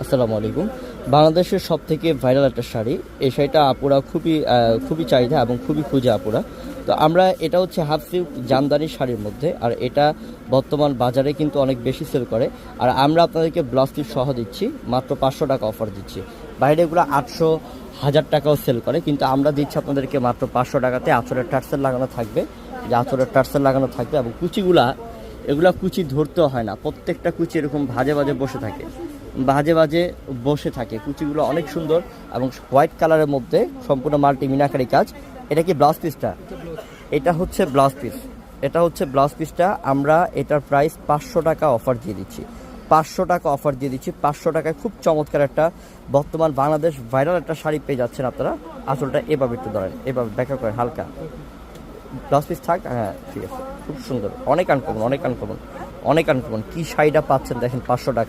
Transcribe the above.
আসসালামু আলাইকুম। বাংলাদেশের সব থেকে ভাইরাল একটা শাড়ি, এই শাড়িটা আপুরা খুবই চাহিদা এবং খুবই খুঁজে আপুরা। তো আমরা এটা হচ্ছে হাফ সিল্ক জামদানি শাড়ির মধ্যে, আর এটা বর্তমান বাজারে কিন্তু অনেক বেশি সেল করে। আর আমরা আপনাদেরকে ব্লাউজ পিস সহ দিচ্ছি, মাত্র 500 টাকা অফার দিচ্ছি। বাইরে এগুলো 800 1000 টাকাও সেল করে, কিন্তু আমরা দিচ্ছি আপনাদেরকে মাত্র 500 টাকাতে। আঁচলের টার্সেল লাগানো থাকবে, যে আঁচলের টার্সেল লাগানো থাকবে, এবং এগুলা কুচি ধরতেও হয় না, প্রত্যেকটা কুচি এরকম ভাজে বসে থাকে। কুচিগুলো অনেক সুন্দর এবং হোয়াইট কালারের মধ্যে সম্পূর্ণ মাল্টি মিনাকারি কাজ। এটা কি ব্লাউজ পিসটা? এটা হচ্ছে ব্লাউজ পিসটা। আমরা এটার প্রাইস 500 টাকা অফার দিয়ে দিচ্ছি। 500 টাকায় খুব চমৎকার একটা বর্তমান বাংলাদেশ ভাইরাল একটা শাড়ি পেয়ে যাচ্ছেন আপনারা। আসলটা এভাবে একটু ধরেন, এভাবে ব্যাখ্যা করেন হালকা। ব্লাউজ পিস থাক, হ্যাঁ ঠিক আছে, খুব সুন্দর, অনেক আনকমন কি শাড়িটা পাচ্ছেন দেখেন 500 টাকা।